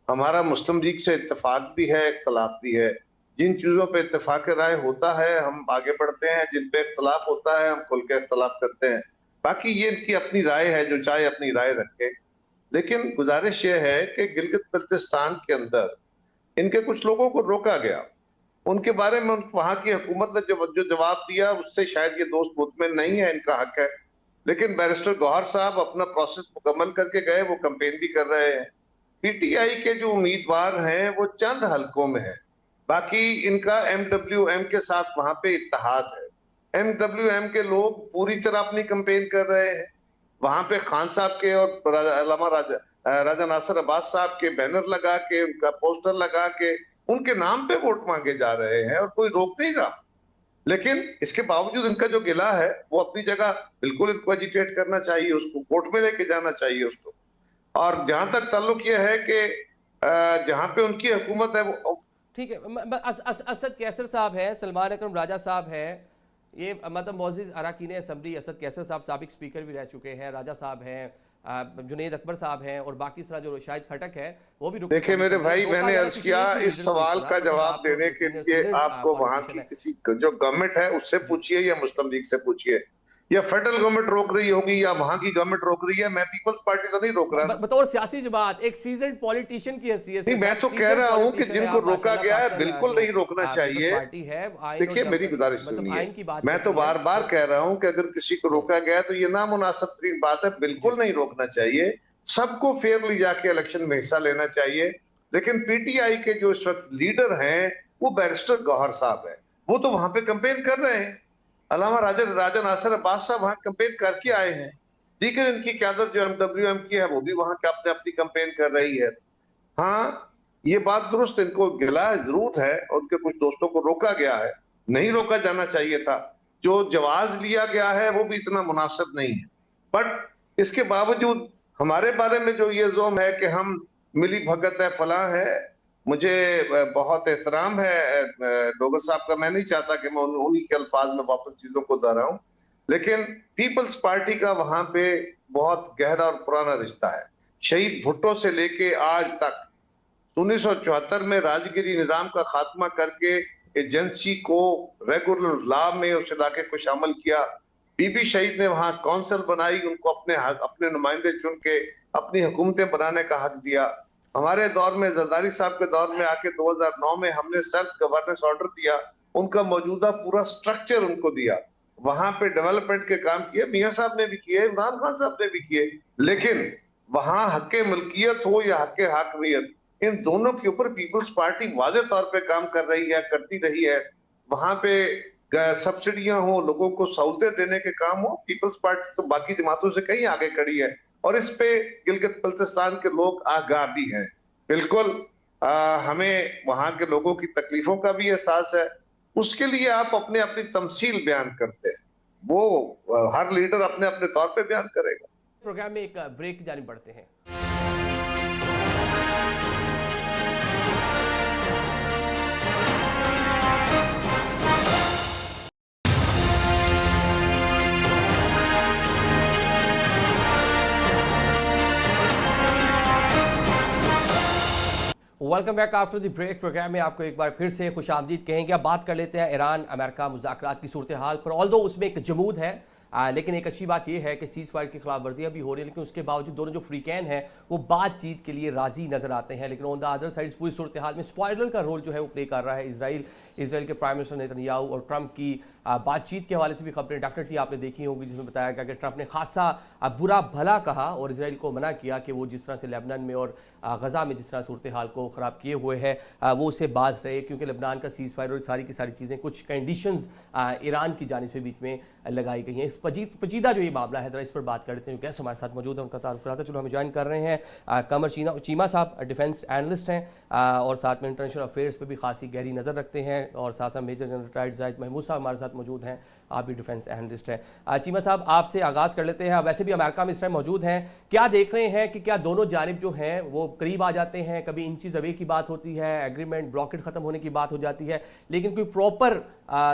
हमारा मुस्लिम लीग से इत्तेफाक भी है, इख्तलाफ भी है। जिन चीजों पे इत्तेफाक राय होता है हम आगे बढ़ते हैं, जिन पे इख्तलाफ होता है हम खुल के इख्तलाफ करते हैं। बाकी ये इनकी अपनी राय है, जो चाहे अपनी राय रखे। लेकिन गुजारिश ये है कि गिलगित बल्तिस्तान के अंदर इनके कुछ लोगों को रोका गया, उनके बारे में वहां की हुकूमत ने जो जवाब दिया उससे शायद ये दोस्त मुतमिन नहीं है, इनका हक है। लेकिन बैरिस्टर गौहर साहब अपना प्रोसेस मुकम्मल करके गए, वो कैंपेन भी कर रहे हैं। पीटीआई के जो उम्मीदवार हैं वो चंद हलकों में है, बाकी इनका एमडब्ल्यूएम के साथ वहां पे इत्तेहाद है। एमडब्ल्यूएम के लोग पूरी तरह अपनी कैंपेन कर रहे हैं। वहां पे खान साहब के और अल्लामा राजा नासिर अब्बास साहब के बैनर लगा के, उनका पोस्टर लगा के उनके नाम पे वोट मांगे जा रहे हैं और कोई रोक नहीं रहा। लेकिन इसके बावजूद इनका जो गिला है वो अपनी जगह, बिल्कुल इनको एजिटेट करना चाहिए, उसको कोर्ट में लेके जाना चाहिए उसको। और जहां तक ताल्लुक ये है कि जहां पे उनकी हुकूमत है वो ठीक है। असद कैसर साहब है, सलमान अकरम राजा साहब है, ये मतलब मोअज़्ज़िज़ अरकान असम्बली असद कैसर साहब साबिक स्पीकर भी रह चुके हैं, राजा साहब हैं, जुनैद अकबर साहब हैं, और बाकी सारा जो शाहिद खटक है वो भी। देखिए मेरे भाई, मैंने अर्ज किया इस सवाल का जवाब देने के लिए आपको वहां की किसी जो गवर्नमेंट है उससे पूछिए, या मुस्लिम लीग से पूछिए, या फेडरल गवर्नमेंट रोक रही होगी या वहां की गवर्नमेंट रोक रही है। मैं पीपल्स पार्टी तो नहीं रोक रहा। बतौर सियासी जमात, एक सीजन्ड पॉलिटिशियन की हैसियत से मैं तो कह रहा हूं कि जिनको रोका गया है बिल्कुल नहीं रोकना चाहिए। देखिए मेरी गुजारिश सुनिए, मैं तो बार बार कह रहा हूं कि अगर किसी को रोका गया तो ये नामुनासिब तरीन बात है, बिल्कुल नहीं रोकना चाहिए। सबको फेयरली जाके इलेक्शन में हिस्सा लेना चाहिए। लेकिन पीटीआई के जो इस वक्त लीडर हैं वो बैरिस्टर गौहर साहब है, वो तो वहां पे कैंपेन कर रहे हैं। अल्लामा राजा नासिर अब्बास साहब वहां कैंपेन करके आए हैं। दीगर इनकी क़यादत जो एमडब्ल्यूएम की है वो भी वहां के अपनी कैंपेन कर रही है। हाँ, ये बात दुरुस्त, इनको गिला जरूर है, उनके कुछ दोस्तों को रोका गया है, नहीं रोका जाना चाहिए था। जो जवाज लिया गया है वो भी इतना मुनासिब नहीं है। बट इसके बावजूद हमारे बारे में जो ये जोम है कि हम मिली भगत है, फलां है, मुझे बहुत एहतराम है डोगर साहब का। मैं नहीं चाहता कि मैं उन्हीं के अल्फाज में वापस चीजों को दोहराऊं, लेकिन पीपल्स पार्टी का वहां पे बहुत गहरा और पुराना रिश्ता है। शहीद भुट्टो से लेके आज तक 1974 में राजगिरी निजाम का खात्मा करके एजेंसी को रेगुलर लॉ में उस इलाके को शामिल किया। बीबी शहीद ने वहां काउंसिल बनाई, उनको अपने नुमाइंदे चुन के अपनी हुकूमतें बनाने का हक दिया। हमारे दौर में, जरदारी साहब के दौर में आके 2009 में हमने सेल्फ गवर्नेंस ऑर्डर दिया, उनका मौजूदा पूरा स्ट्रक्चर उनको दिया, वहां पे डेवलपमेंट के काम किए, मियां साहब ने भी किए, इमरान खान साहब ने भी किए। लेकिन वहां हक मिल्कियत हो या हक हाकमियत, इन दोनों के ऊपर पीपल्स पार्टी वाज़े तौर पे काम कर रही है, करती रही है। वहां पे सब्सिडियां हो, लोगों को सहूलतें देने के काम हो, पीपल्स पार्टी तो बाकी जमातों से कहीं आगे खड़ी है। और इस पे गिलगित बल्तिस्तान के लोग आगाह भी हैं। बिल्कुल हमें वहां के लोगों की तकलीफों का भी एहसास है। उसके लिए आप अपनी तमसील बयान करते हैं, वो हर लीडर अपने अपने तौर पे बयान करेगा। प्रोग्राम में एक ब्रेक जाने पड़ते हैं। Welcome back after the break. Programme में आपको एक बार फिर से खुशामदीद कहेंगे। अब बात कर लेते हैं ईरान अमेरिका मुज़ाकरात की सूरत हाल पर। ऑल्दो उसमें एक जमूद है, लेकिन एक अच्छी बात यह है कि सीज़ फायर की खिलाफ वर्जियाँ भी हो रही है, लेकिन उसके बावजूद दोनों जो फ्रीकैन हैं वो बातचीत के लिए राजी नजर आते हैं। लेकिन ऑन द अदर साइड पूरी सूरत हाल में स्पॉइलर का रोल जो है वो प्ले कर रहा है इसराइल। इसराइल के प्राइम मिनिस्टर नेतन्याहू और ट्रंप की बातचीत के हवाले से भी खबरें डेफिनेटली आपने देखी होंगी, जिसमें बताया गया कि ट्रंप ने खासा बुरा भला कहा और इसराइल को मना किया कि वो जिस तरह से लेबनान में और गजा में जिस तरह सूरत हाल को ख़राब किए हुए है वो उससे बाज रहे, क्योंकि लेबनान का सीज़ फायर और सारी की सारी चीज़ें कुछ कंडीशंस ईरान की जानिब से बीच में लगाई गई हैं। इस पेचीदा जो ये मामला है, जरा इस पर बात करते हैं। गेस्ट हमारे साथ मौजूद है, उनका तारुफ कराते चलो हमें ज्वाइन कर रहे हैं कमर चीमा साहब, डिफेंस एनालिस्ट हैं और साथ में इंटरनेशनल अफेयर्स पर भी खासी गहरी नज़र रखते हैं, और साथ साथ major general retired Zahid Mahmood sahab हमारे साथ मौजूद हैं, आप भी डिफेंस एनालिस्ट हैं। चीमा साहब, आपसे आगाज़ कर लेते हैं। वैसे भी अमेरिका में इस टाइम मौजूद हैं, क्या देख रहे हैं कि क्या दोनों जानिब जो हैं वो करीब आ जाते हैं? कभी इंचीज अवे की बात होती है, एग्रीमेंट ब्लॉकेट ख़त्म होने की बात हो जाती है, लेकिन कोई प्रॉपर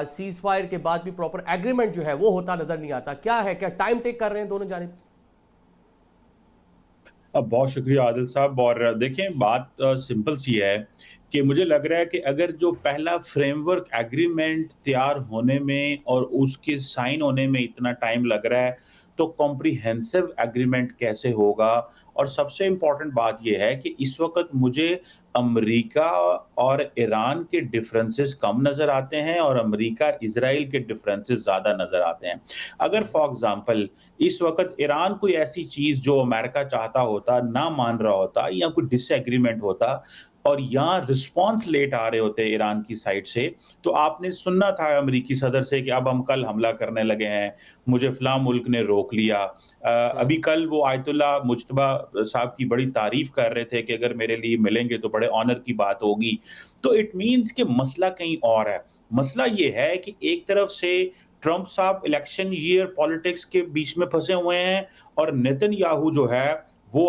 सीज फायर के बाद भी प्रॉपर एग्रीमेंट जो है वो होता नजर नहीं आता। क्या है, क्या टाइम टेक कर रहे हैं दोनों जानिब? बहुत शुक्रिया आदिल साहब। और देखें, बात सिंपल सी है कि मुझे लग रहा है कि अगर जो पहला फ्रेमवर्क एग्रीमेंट तैयार होने में और उसके साइन होने में इतना टाइम लग रहा है, तो कॉम्प्रिहेंसिव एग्रीमेंट कैसे होगा। और सबसे इम्पॉर्टेंट बात यह है कि इस वक्त मुझे अमेरिका और ईरान के डिफरेंसेस कम नज़र आते हैं और अमेरिका इजराइल के डिफरेंसेस ज़्यादा नज़र आते हैं। अगर फॉर एग्जांपल इस वक्त ईरान कोई ऐसी चीज़ जो अमेरिका चाहता होता ना मान रहा होता, या कोई डिसएग्रीमेंट होता और यहाँ रिस्पॉन्स लेट आ रहे होते ईरान की साइड से, तो आपने सुनना था अमेरिकी सदर से कि अब हम कल हमला करने लगे हैं, मुझे फलां मुल्क ने रोक लिया। अभी कल वो आयतुल्ला मुज्तबा साहब की बड़ी तारीफ कर रहे थे कि अगर मेरे लिए मिलेंगे तो बड़े ऑनर की बात होगी। तो इट मीन्स कि मसला कहीं और है। मसला ये है कि एक तरफ से ट्रंप साहब इलेक्शन ईयर पॉलिटिक्स के बीच में फंसे हुए हैं और नेतन्याहू जो है वो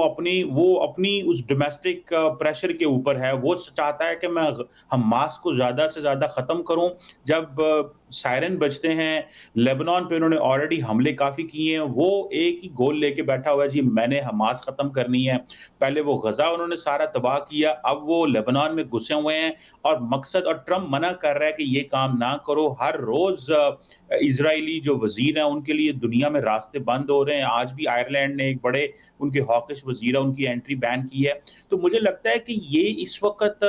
अपनी उस डोमेस्टिक प्रेशर के ऊपर है। वो चाहता है कि मैं हमास को ज़्यादा से ज़्यादा ख़त्म करूं। जब सायरन बजते हैं, लेबनान पे उन्होंने ऑलरेडी हमले काफ़ी किए हैं, वो एक ही गोल लेके बैठा हुआ है, जी मैंने हमास ख़त्म करनी है। पहले वो गज़ा उन्होंने सारा तबाह किया, अब वो लेबनान में घुसे हुए हैं और मकसद, और ट्रंप मना कर रहा है कि ये काम ना करो। हर रोज़ इजरायली जो वज़ीर हैं उनके लिए दुनिया में रास्ते बंद हो रहे हैं। आज भी आयरलैंड ने एक बड़े उनके हॉकिश वज़ीर है, उनकी एंट्री बैन की है। तो मुझे लगता है कि ये इस वक्त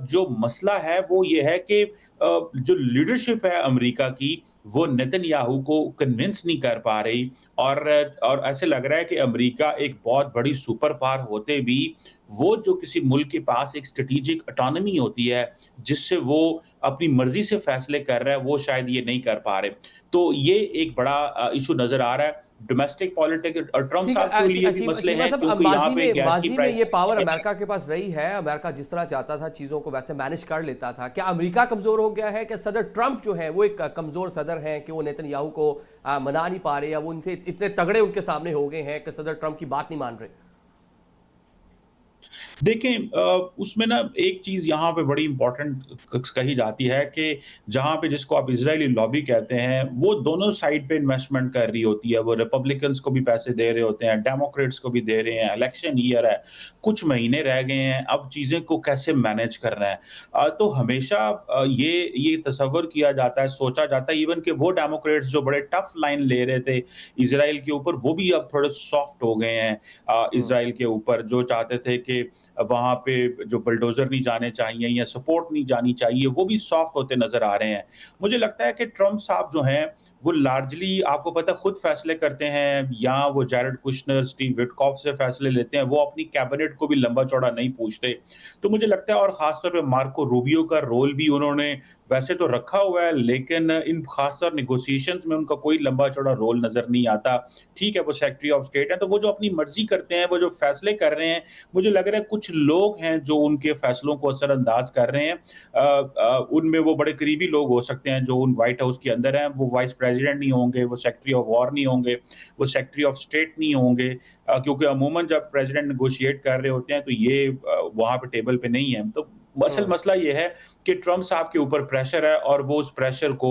जो मसला है वो ये है कि जो लीडरशिप है अमेरिका की, वो नेतन्याहू को कन्विंस नहीं कर पा रही, और ऐसे लग रहा है कि अमेरिका एक बहुत बड़ी सुपर पावर होते भी वो जो किसी मुल्क के पास एक स्ट्रेटेजिक ऑटोनॉमी होती है जिससे वो अपनी मर्जी से फैसले कर रहा है, वो शायद ये नहीं कर पा रहे। तो ये एक बड़ा इशू नजर आ रहा है डोमेस्टिक पॉलिटिक्स, और ट्रंप साहब के लिए भी मसले हैं क्योंकि यहाँ पे गैस की प्राइस ये पावर अमेरिका के पास रही है। अमेरिका जिस तरह चाहता था चीजों को वैसे मैनेज कर लेता था। क्या अमेरिका कमजोर हो गया है? क्या सदर ट्रंप जो है वो एक कमजोर सदर हैं कि वो नेतन्याहू को मना नहीं पा रहे, या वो उनसे इतने तगड़े उनके सामने हो गए हैं कि सदर ट्रंप की बात नहीं मान रहे? देखें, उसमें ना एक चीज़ यहाँ पे बड़ी इंपॉर्टेंट कही जाती है कि जहाँ पे जिसको आप इजरायली लॉबी कहते हैं, वो दोनों साइड पे इन्वेस्टमेंट कर रही होती है। वो रिपब्लिकन्स को भी पैसे दे रहे होते हैं, डेमोक्रेट्स को भी दे रहे हैं। इलेक्शन ईयर है, कुछ महीने रह गए हैं, अब चीज़ें को कैसे मैनेज करना है। तो हमेशा ये तसव्वुर किया जाता है, सोचा जाता है इवन कि वो डेमोक्रेट्स जो बड़े टफ लाइन ले रहे थे इसराइल के ऊपर, वो भी अब थोड़े सॉफ्ट हो गए हैं इसराइल के ऊपर। जो चाहते थे कि वहां पे जो बुलडोजर नहीं जाने चाहिए या सपोर्ट नहीं जानी चाहिए, वो भी सॉफ्ट होते नजर आ रहे हैं। मुझे लगता है कि ट्रंप साहब जो हैं वो लार्जली, आपको पता, खुद फैसले करते हैं, या वो जैरेड कुशनर, स्टीव विटकॉफ से फैसले लेते हैं। वो अपनी कैबिनेट को भी लंबा चौड़ा नहीं पूछते। तो मुझे लगता है, और खासतौर पे मार्को रूबियो का रोल भी उन्होंने वैसे तो रखा हुआ है, लेकिन इन खासतौर नेगोशिएशंस में उनका कोई लंबा चौड़ा रोल नजर नहीं आता। ठीक है, वो सेक्रेटरी ऑफ स्टेट है, तो वो जो अपनी मर्जी करते हैं, वो जो फैसले कर रहे हैं, मुझे लग रहा है कुछ लोग हैं जो उनके फैसलों को असरअंदाज कर रहे हैं। उनमें वो बड़े करीबी लोग हो सकते हैं जो उन व्हाइट हाउस के अंदर हैं। वो वाइस प्रेसिडेंट नहीं होंगे, वो सेक्रेटरी ऑफ वॉर नहीं होंगे, वो सेक्रेटरी ऑफ स्टेट नहीं होंगे, क्योंकि अमूमन जब प्रेसिडेंट नेगोशिएट कर रहे होते हैं तो ये वहां पे टेबल पे नहीं है। तो असल मसला ये है कि ट्रंप साहब के ऊपर प्रेशर है और वो उस प्रेशर को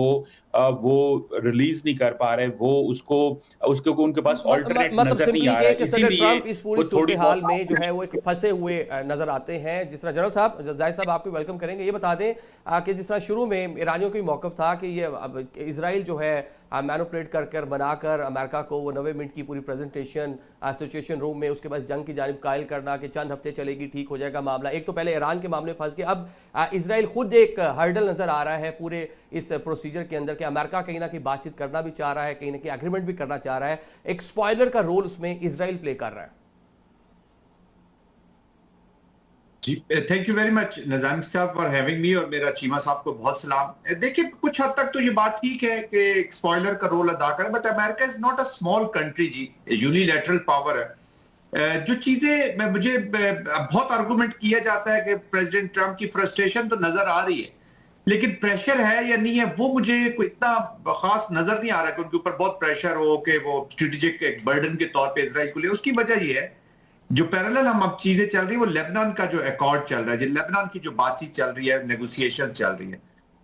वो रिलीज नहीं कर पा रहे, वो उसको उनके पास ऑल्टरनेट मतलब नजर नहीं सिंपली आ रहा ये है, कि सर इसीलिए ट्रंप इस पूरी वो थोड़ी सूरत हाल बहुत में जो है वो एक फंसे हुए नजर आते हैं। जिस तरह जनरल साहब, जाहिद साहब आपको वेलकम करेंगे, ये बता दें कि जिस तरह शुरू में ईरानियों का मौकफ था कि ये इसराइल जो है मैनिपुलेट कर बनाकर अमेरिका को वो 90 मिनट की पूरी प्रेजेंटेशन सिचुएशन रूम में उसके बाद जंग की जानिब कायल करना कि चंद हफ्ते चलेगी, ठीक हो जाएगा मामला। एक तो पहले ईरान के मामले फंस गए, अब इसराइल खुद एक हर्डल नजर आ रहा है पूरे इस प्रोसीजर के अंदर कि अमेरिका कहीं ना कहीं बातचीत करना भी चाह रहा है, कहीं ना कहीं एग्रीमेंट भी करना चाह रहा है। एक स्पॉइलर का रोल उसमें इसराइल प्ले कर रहा है। जी, थैंक यू वेरी मच नजाम साहब फॉर हैविंग मी, और मेरा चीमा साहब को बहुत सलाम। देखिए, कुछ हद तक तो ये बात ठीक है कि एक स्पॉइलर का रोल अदा करें, but America is not a small country जी, यूनिलैटरल पावर है। जो चीजें मुझे बहुत आर्गुमेंट किया जाता है कि प्रेसिडेंट ट्रंप की फ्रस्ट्रेशन तो नजर आ रही है, लेकिन प्रेशर है या नहीं है वो मुझे कोई इतना खास नजर नहीं आ रहा कि उनके ऊपर बहुत प्रेशर हो कि वो स्ट्रेटेजिक एक बर्डन के तौर पे इजराइल को ले। उसकी वजह ये है, जो पैरेलल हम अब चीजें चल रही है वो लेबनान का जो अकॉर्ड चल रहा है, जो लेबनान की जो बातचीत चल रही है, नेगोशिएशन चल रही है,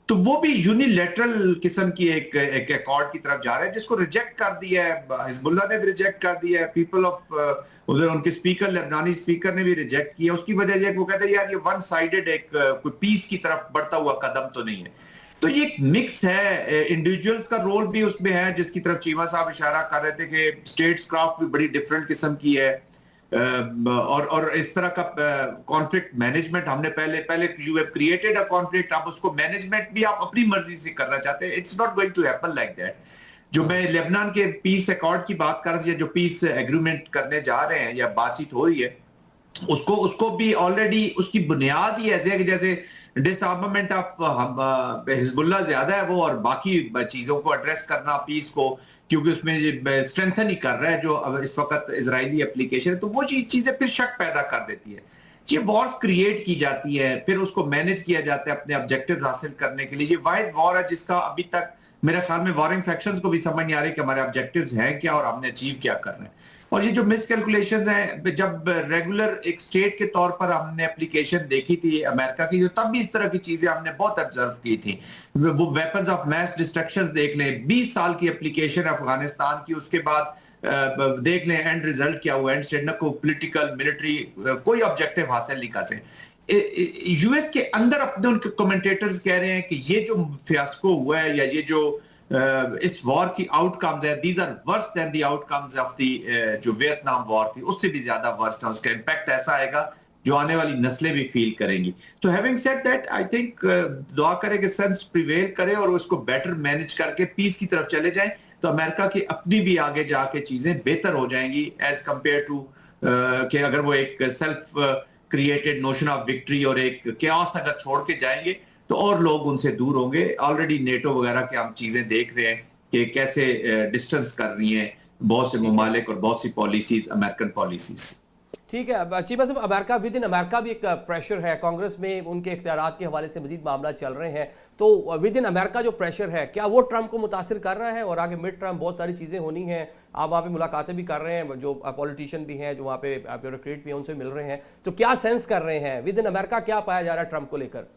तो वो भी यूनिलैटरल किस्म की एक अकॉर्ड की तरफ जा रहा है, जिसको रिजेक्ट कर दिया है हिजबुल्ला ने भी रिजेक्ट कर दिया है, पीपल ऑफ उधर उनके स्पीकर लेबनानी स्पीकर ने भी रिजेक्ट किया। उसकी वजह यह वो कहते हैं यार ये वन साइडेड एक कोई पीस की तरफ बढ़ता हुआ कदम तो नहीं है। तो ये एक मिक्स है, इंडिविजुअल्स का रोल भी उसमें है, जिसकी तरफ चीमा साहब इशारा कर रहे थे कि स्टेट्स क्राफ्ट भी बड़ी डिफरेंट किस्म की है, और इस तरह का कॉन्फ्लिक्ट मैनेजमेंट हमने पहले you have created a conflict, आप उसको मैनेजमेंट भी आप अपनी मर्जी से करना चाहते हैं। It's not going to happen like that. जो मैं लेबनान के पीस अकॉर्ड की बात कर रही है, जो पीस एग्रीमेंट करने जा रहे हैं या बातचीत हो रही है, उसको भी ऑलरेडी उसकी बुनियाद ही ऐसे है कि जैसे डिसआर्मामेंट ऑफ हिजबुल्ला ज्यादा है वो, और बाकी चीजों को एड्रेस करना पीस को, क्योंकि उसमें स्ट्रेंथन ही कर रहा है जो अब इस वक्त इजरायली एप्लीकेशन है, तो वो चीजें फिर शक पैदा कर देती है। ये वॉर्स क्रिएट की जाती है, फिर उसको मैनेज किया जाता है अपने ऑब्जेक्टिव्स हासिल करने के लिए। ये वाहिद वॉर है जिसका अभी तक मेरे ख्याल में वॉरिंग फैक्शंस को भी समझ नहीं आ रही कि हमारे ऑब्जेक्टिव्स हैं क्या और हमने अचीव क्या कर रहे हैं। और ये जो मिसकैलकुलेशंस हैं, जब रेगुलर एक स्टेट के तौर पर हमने एप्लीकेशन देखी थी अमेरिका की, जो तब भी इस तरह की चीजें हमने बहुत ऑब्जर्व की थी। वो वेपन्स ऑफ मैस डिस्ट्रक्शंस देख लें, 20 साल की एप्लीकेशन अफगानिस्तान की, उसके बाद देख लें एंड रिजल्ट क्या हुआ, एंड स्टेट न को पॉलिटिकल मिलिट्री कोई ऑब्जेक्टिव हासिल नहीं कर सके। यूएस के अंदर अपने उनके कमेंटेटर्स कह रहे हैं कि ये जो फियास्को हुआ है या ये जो इस वॉर की आउटकम्स है, these are worse than the outcomes of the जो वियतनाम वॉर थी, उससे भी ज्यादा वर्स्ट है। उसका इम्पैक्ट ऐसा आएगा जो आने वाली नस्लें भी फील करेंगी। तो having said that, I think दुआ करें कि सेंस प्रिवेल करे और उसको बेटर मैनेज करके पीस की तरफ चले जाएं, तो अमेरिका की अपनी भी आगे जाके चीजें बेहतर हो जाएंगी एज कंपेयर टू कि अगर वो एक self created notion of victory और एक क्यास अगर छोड़ के जाएंगे तो और लोग उनसे दूर होंगे। ऑलरेडी नेटो वगैरह के हम चीजें देख रहे हैं कि कैसे डिस्टेंस कर रही हैं बहुत से ममालिक और बहुत सी पॉलिसीज, अमेरिकन पॉलिसीज। ठीक है चीमा साहब, अमेरिका विद इन अमेरिका भी एक प्रेशर है, कांग्रेस में उनके इख्तियारात के हवाले से मजीद मामला चल रहे हैं, तो विद इन अमेरिका जो प्रेशर है क्या वो ट्रंप को मुतासिर कर रहा है? और आगे मिड टर्म बहुत सारी चीज़ें होनी हैं, आप वहाँ पे मुलाकातें भी कर रहे हैं, जो पॉलिटिशियन भी हैं, जो वहाँ पे ब्यूरोक्रेट भी हैं, उनसे मिल रहे हैं, तो क्या सेंस कर रहे हैं विद इन अमेरिका, क्या पाया जा रहा है ट्रंप को लेकर?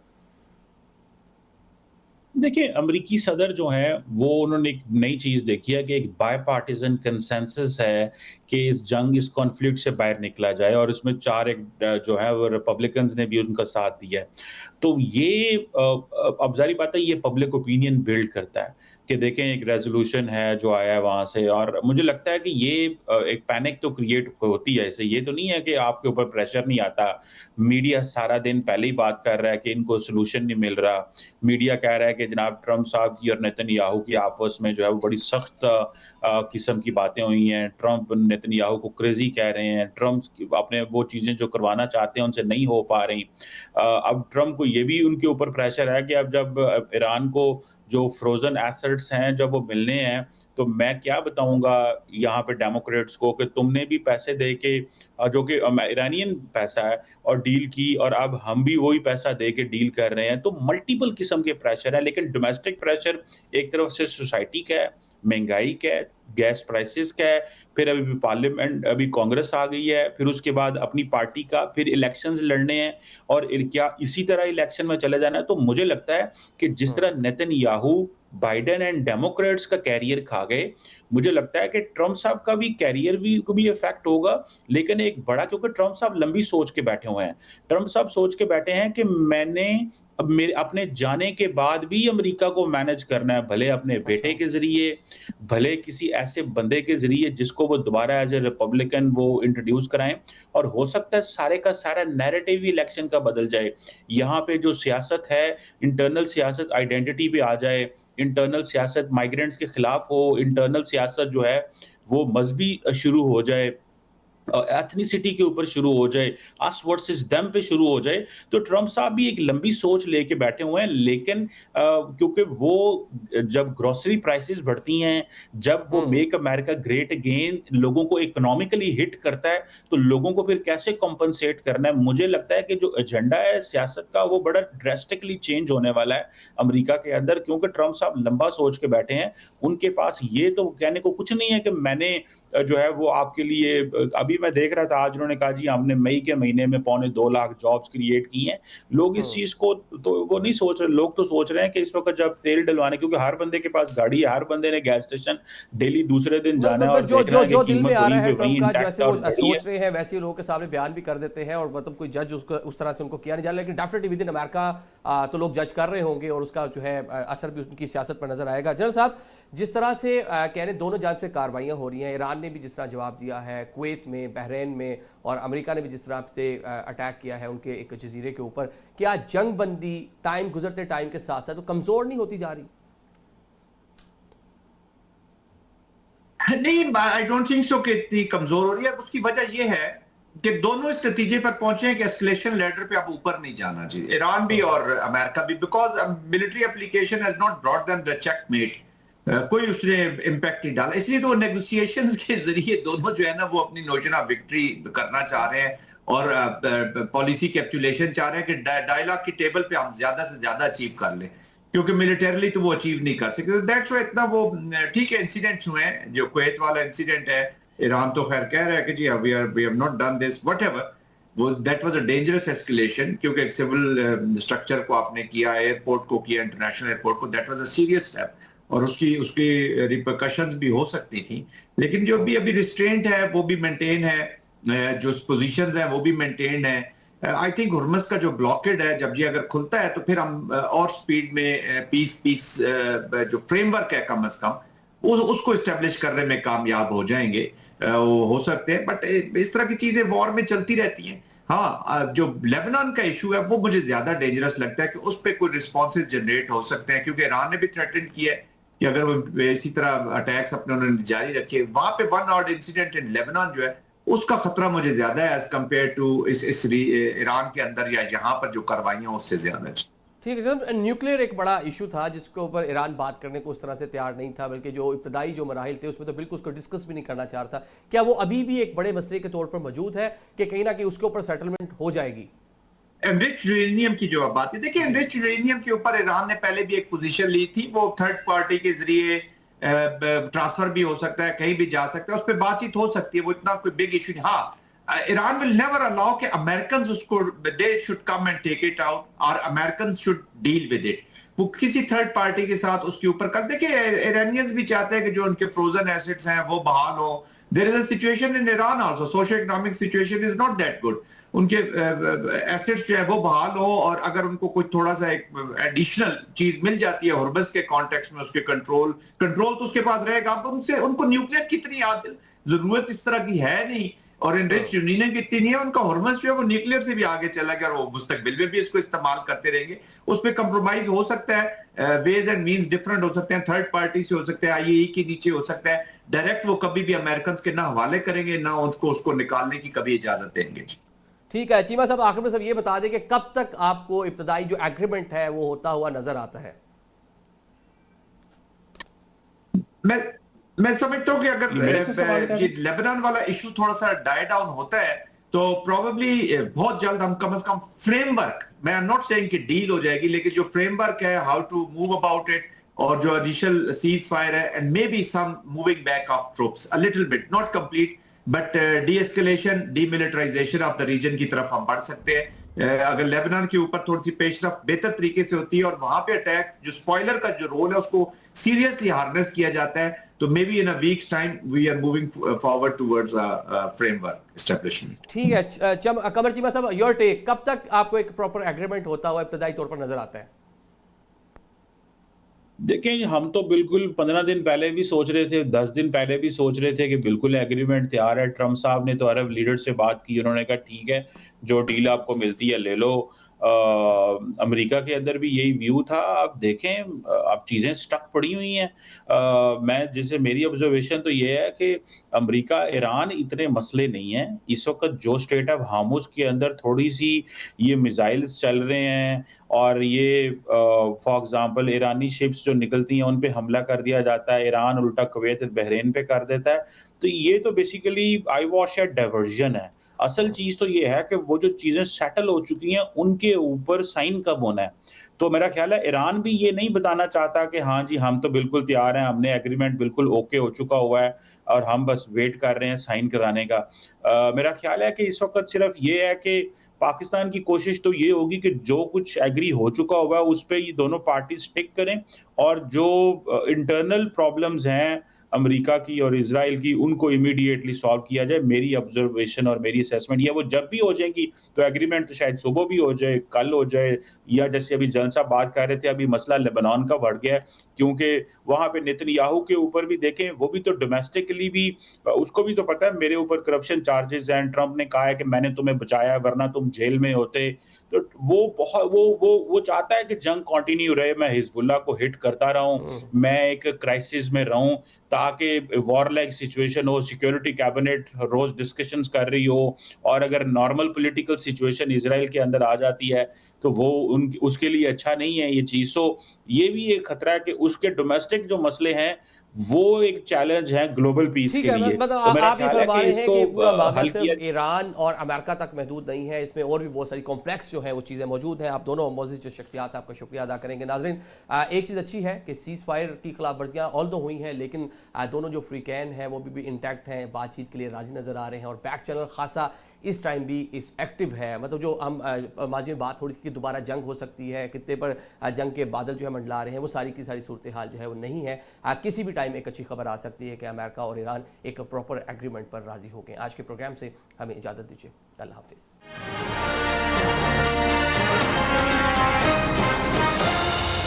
देखिए, अमेरिकी सदर जो हैं वो उन्होंने एक नई चीज देखी है कि एक बायपार्टिजन कंसेंसस है कि इस जंग, इस कॉन्फ्लिक्ट से बाहर निकला जाए, और इसमें 4 एक जो है वो रिपब्लिकन्स ने भी उनका साथ दिया है। तो ये अब जारी बात है, ये पब्लिक ओपिनियन बिल्ड करता है कि देखें एक रेजोल्यूशन है जो आया है वहाँ से, और मुझे लगता है कि ये एक पैनिक तो क्रिएट होती है इससे। ये तो नहीं है कि आपके ऊपर प्रेशर नहीं आता, मीडिया सारा दिन पहले ही बात कर रहा है कि इनको सोल्यूशन नहीं मिल रहा, मीडिया कह रहा है कि जनाब ट्रंप साहब की और नेतन्याहू की आपस में जो है वो बड़ी सख्त किस्म की बातें हुई हैं, ट्रंप नेतन्याहू को क्रेजी कह रहे हैं, ट्रंप अपने वो चीज़ें जो करवाना चाहते हैं उनसे नहीं हो पा रही। अब ट्रंप को ये भी उनके ऊपर प्रेशर है कि अब जब ईरान को जो फ्रोजन एसेट्स हैं जब वो मिलने हैं, तो मैं क्या बताऊंगा यहाँ पे डेमोक्रेट्स को कि तुमने भी पैसे दे के, जो कि ईरानियन पैसा है, और डील की, और अब हम भी वही पैसा दे के डील कर रहे हैं। तो मल्टीपल किस्म के प्रेशर है, लेकिन डोमेस्टिक प्रेशर एक तरफ से सोसाइटी का है, महंगाई का है, गैस प्राइसेस का है, फिर अभी पार्लियामेंट, अभी कांग्रेस आ गई है, फिर उसके बाद अपनी पार्टी का, फिर इलेक्शंस लड़ने हैं, और क्या इसी तरह इलेक्शन में चले जाना है। तो मुझे लगता है कि जिस तरह नेतन्याहू बाइडेन एंड डेमोक्रेट्स का कैरियर खा गए। मुझे लगता है कि ट्रंप साहब का भी कैरियर को भी इफेक्ट होगा, लेकिन एक बड़ा, क्योंकि ट्रंप साहब लंबी सोच के बैठे हुए हैं। ट्रंप साहब सोच के बैठे हैं कि मैंने अब मेरे अपने जाने के बाद भी अमेरिका को मैनेज करना है, भले अपने बेटे के जरिए, भले किसी ऐसे बंदे के जरिए जिसको वो दोबारा एज ए रिपब्लिकन वो इंट्रोड्यूस कराएं, और हो सकता है सारे का सारा नैरेटिव ही इलेक्शन का बदल जाए। यहाँ पे जो सियासत है, इंटरनल सियासत आइडेंटिटी पे आ जाए, इंटरनल सियासत माइग्रेंट्स के खिलाफ हो, इंटरनल सियासत जो है वो मजहबी शुरू हो जाए, एथनिसिटी के ऊपर शुरू हो जाए, अस वर्सेस देम पे शुरू हो जाए। तो ट्रंप साहब भी एक लंबी सोच लेके बैठे हुए हैं, लेकिन क्योंकि वो जब ग्रोसरी प्राइसेस बढ़ती हैं, जब वो मेक अमेरिका ग्रेट अगेन लोगों को इकोनॉमिकली हिट करता है, तो लोगों को फिर कैसे कॉम्पनसेट करना है। मुझे लगता है कि जो एजेंडा है सियासत का वो बड़ा ड्रेस्टिकली चेंज होने वाला है अमेरिका के अंदर, क्योंकि ट्रंप साहब लंबा सोच के बैठे हैं। उनके पास ये तो कहने को कुछ नहीं है कि मैंने जो है वो आपके लिए, अभी मैं देख रहा था आज उन्होंने कहा जी हमने मई के महीने में 2.25 लाख जॉब्स क्रिएट की हैं। लोग इस चीज को तो वो नहीं सोच रहे, लोग तो सोच रहे हैं कि इस वक्त जब तेल डलवाने, क्योंकि हर बंदे के पास गाड़ी है, हर बंदे ने गैस स्टेशन डेली दूसरे दिन जाना है, और जो देखना है जो कि दिल में कीमत आ रहा है वहीं ट्रंप का, इंटैक्ट जैसे और वो बढ़ी है। सोच रहे हैं वैसे ही लोगों के सामने बयान भी कर देते हैं, और मतलब कोई जज उस तरह से उनको किया नहीं जा रहा, लेकिन डेफिनेटली विद इन अमेरिका तो लोग जज कर रहे होंगे और उसका जो है असर भी उनकी सियासत पर नजर आएगा। जनरल साहब, जिस तरह से कह रहे दोनों जानिब से कार्रवाइयाँ हो रही हैं, ईरान ने भी जिस तरह जवाब दिया है, कुवैत में, बहरीन में, और अमेरिका ने भी जिस तरह से अटैक किया है उनके एक जजीरे के ऊपर, क्या जंग बंदी टाइम गुजरते टाइम के साथ साथ तो कमजोर नहीं होती जा रही? नहीं, आई डोंट थिंक सो कि इतनी कमजोर हो रही है। उसकी वजह यह है कि दोनों इस नतीजे पर पहुंचे हैं कि एस्केलेशन लेडर पे अब ऊपर नहीं जाना चाहिए, ईरान भी और अमेरिका भी, because military application has not brought them the checkmate. कोई उसने इम्पैक्ट नहीं डाला, इसलिए तो नेगोशिएशंस के जरिए दोनों जो है ना वो अपनी नोशन ऑफ विक्ट्री करना चाह रहे हैं, और पॉलिसी कैप्चुलेशन चाह रहे हैं कि डायलॉग की टेबल पे हम ज्यादा से ज्यादा अचीव कर लें, क्योंकि मिलिटरीली तो वो अचीव नहीं कर सकते। दैट्स व्हाई इतना वो ठीक है इंसिडेंट्स हुए हैं, जो कुवैत वाला इंसिडेंट है, ईरान तो खैर कह रहा है कि जी we have not done this whatever, वो that was a dangerous escalation, क्योंकि एक सिविल स्ट्रक्चर को आपने किया, एयरपोर्ट को किया, इंटरनेशनल एयरपोर्ट को, that was a serious step, और उसकी रिपरकशंस भी हो सकती थी। लेकिन जो भी अभी रिस्ट्रेंट है वो भी मेंटेन है, जो पोजीशंस हैं वो भी मेंटेन है। आई थिंक हुर्मुज़ का जो ब्लॉकेड है, जब ये अगर खुलता है तो फिर हम और स्पीड में पीस जो फ्रेमवर्क है कम से कम उसको इस्टेब्लिश करने में कामयाब हो जाएंगे, वो हो सकते हैं। बट इस तरह की चीजें वॉर में चलती रहती हैं। हाँ, जो लेबनान का इशू है वो मुझे ज्यादा डेंजरस लगता है कि उस पर कोई रिस्पॉन्सेज जनरेट हो सकते हैं, क्योंकि ईरान ने भी थ्रेटन किया है कि अगर वो इसी तरह अटैक्स अपने उन्होंने जारी रखे, वहां पे one odd incident in Lebanon जो है उसका खतरा मुझे ज्यादा है एज कम्पेयर टू इस ईरान के अंदर या यहाँ पर जो कार्रवाइयां उससे ज्यादा। ठीक है सर, न्यूक्लियर एक बड़ा इशू था जिसके ऊपर ईरान बात करने को उस तरह से तैयार नहीं था, बल्कि जो इब्तदाई जो मराहिल थे उसमें तो बिल्कुल उसको डिस्कस भी नहीं करना चाह रहा था। क्या वो अभी भी एक बड़े मसले के तौर पर मौजूद है कि कहीं ना कहीं उसके ऊपर सेटलमेंट हो जाएगी? एनरिच्ड यूरेनियम की जो बात है, देखिए एनरिच्ड यूरेनियम के ऊपर ईरान ने पहले भी एक पोजीशन ली थी, वो थर्ड पार्टी के जरिए ट्रांसफर भी हो सकता है, कहीं भी जा सकता है, उस पर बातचीत हो सकती है, वो इतना कोई बिग इशू नहीं। हाँ, Iran will never allow कि Americans उसको they should come and take it out, और Americans should deal with it। वो किसी थर्ड पार्टी के साथ उसके ऊपर कर, देखिए इरानियंस भी चाहते हैं कि जो उनके फ्रोजन एसेट्स हैं वो बहाल हो। There is a situation in Iran also, socio-economic situation is not that good। उनके एसेट्स जो है वो बहाल हो, और अगर उनको कोई थोड़ा सा एक एडिशनल चीज मिल जाती है हुर्मुज़ के कॉन्टेक्स्ट में, उसके कंट्रोल तो उसके पास रहेगा। उनको न्यूक्लियर की इतनी जरूरत इस तरह की है नहीं, और एनरिच्ड यूरेनियम की इतनी नहीं है। उनका हुर्मुज़ जो है वो न्यूक्लियर से भी आगे चला गया, और वो मुस्तकबिल में भी इसको इस्तेमाल करते रहेंगे। उस पर कंप्रोमाइज हो सकता है, वेज एंड मींस डिफरेंट हो सकते हैं, थर्ड पार्टी से हो सकते हैं, आईएई के नीचे हो सकता है, डायरेक्ट वो कभी भी अमेरिकन के ना हवाले करेंगे ना उसको निकालने की कभी इजाजत देंगे। ठीक है चीमा साहब, आखिर में सब ये बता दें कि कब तक आपको इब्तदाई जो एग्रीमेंट है वो होता हुआ नजर आता है? मैं समझता हूँ कि अगर ये लेबनान वाला इशू थोड़ा सा डाई डाउन होता है तो प्रोबेबली बहुत जल्द हम कम से कम फ्रेमवर्क, मैं आई एम नॉट सेइंग कि डील हो जाएगी, लेकिन जो फ्रेमवर्क है how to move about it, और जो इनिशियल सीज फायर है, and maybe some moving back of troops a little bit, not complete, but de escalation, demilitarisation of the region की तरफ हम बढ़ सकते हैं। अगर लेबनान के ऊपर थोड़ी सी पेशरफ बेहतर तरीके से होती है और वहां पे अटैक जो स्पॉइलर का जो रोल है उसको सीरियसली हार्नेस किया जाता है, तो maybe in a weeks time we are moving forward towards framework establishment. ठीक है कमर चीमा साहब, योर टेक, कब तक आपको एक प्रॉपर एग्रीमेंट होता हुआ इब्तदाई तौर पर नजर आता है? देखें, हम तो बिल्कुल 15 दिन पहले भी सोच रहे थे, 10 दिन पहले भी सोच रहे थे कि बिल्कुल एग्रीमेंट तैयार है। ट्रम्प साहब ने तो अरब लीडर से बात की, उन्होंने कहा ठीक है, जो डील आपको मिलती है ले लो। अमेरिका के अंदर भी यही व्यू था। आप देखें, अब चीज़ें स्टक पड़ी हुई हैं। मैं जैसे मेरी ऑब्जर्वेशन तो ये है कि अमेरिका ईरान इतने मसले नहीं हैं इस वक्त। जो स्टेट ऑफ हार्मुज़ के अंदर थोड़ी सी ये मिसाइल्स चल रहे हैं और ये फॉर एग्जांपल ईरानी शिप्स जो निकलती हैं उन पे हमला कर दिया जाता है, ईरान उल्टा कुवैत बहरीन पे कर देता है, तो ये तो basically eyewash at diversion है। असल चीज तो ये है कि वो जो चीजें सेटल हो चुकी हैं उनके ऊपर साइन कब होना है। तो मेरा ख्याल है ईरान भी ये नहीं बताना चाहता कि हाँ जी हम तो बिल्कुल तैयार हैं, हमने एग्रीमेंट बिल्कुल ओके हो चुका हुआ है और हम बस वेट कर रहे हैं साइन कराने का। मेरा ख्याल है कि इस वक्त सिर्फ ये है कि पाकिस्तान की कोशिश तो ये होगी कि जो कुछ एग्री हो चुका हुआ है उस पर ये दोनों पार्टी स्टिक करें और जो इंटरनल प्रॉब्लम्स हैं अमेरिका की और इजराइल की उनको इमीडिएटली सॉल्व किया जाए। मेरी ऑब्जर्वेशन और मेरी असेसमेंट ये, वो जब भी हो जाएंगी तो एग्रीमेंट तो शायद सुबह भी हो जाए, कल हो जाए, या जैसे अभी जन साहब बात कर रहे थे, अभी मसला लेबनान का बढ़ गया है क्योंकि वहां पे नेतन्याहू के ऊपर भी देखें, वो भी तो डोमेस्टिकली भी उसको भी तो पता है मेरे ऊपर करप्शन चार्जेस हैं। ट्रंप ने कहा है कि मैंने तुम्हें बचाया वरना तुम जेल में होते। तो वो चाहता है कि जंग कंटिन्यू रहे, मैं हिजबुल्लाह को हिट करता रहूं, मैं एक क्राइसिस में रहूं ताकि वॉर लाइक सिचुएशन हो, सिक्योरिटी कैबिनेट रोज डिस्कशंस कर रही हो, और अगर नॉर्मल पॉलिटिकल सिचुएशन इजराइल के अंदर आ जाती है तो वो उसके लिए अच्छा नहीं है ये चीज। सो ये भी एक खतरा है कि उसके डोमेस्टिक जो मसले हैं वो एक चैलेंज है ग्लोबल पीस के लिए। मतलब तो आप ये फरमा रहे हैं कि पूरा मामला हल किया सिर्फ ईरान और अमेरिका तक महदूद नहीं है, इसमें और भी बहुत सारी कॉम्प्लेक्स जो है वो चीज़ें मौजूद हैं। आप दोनों मौजूद जो शख्सियात आपका शुक्रिया अदा करेंगे। नाजरीन, एक चीज़ अच्छी है कि सीज़ फायर की खिलाफ वर्जियाँ ऑल दो हुई हैं, लेकिन दोनों जो फ्री कैन हैं वो भी इंटैक्ट हैं, बातचीत के लिए राजी नज़र आ रहे हैं और बैक चैनल खासा इस टाइम भी एक्टिव है। मतलब जो हम माजी में बात थोड़ी सी कि दोबारा जंग हो सकती है, कितने पर जंग के बादल जो है मंडला रहे हैं, वो सारी की सारी सूरत हाल जो है वो नहीं है। किसी भी टाइम एक अच्छी खबर आ सकती है कि अमेरिका और ईरान एक प्रॉपर एग्रीमेंट पर राजी हो गए। आज के प्रोग्राम से हमें इजाज़त दीजिए। अल्लाह हाफिज़।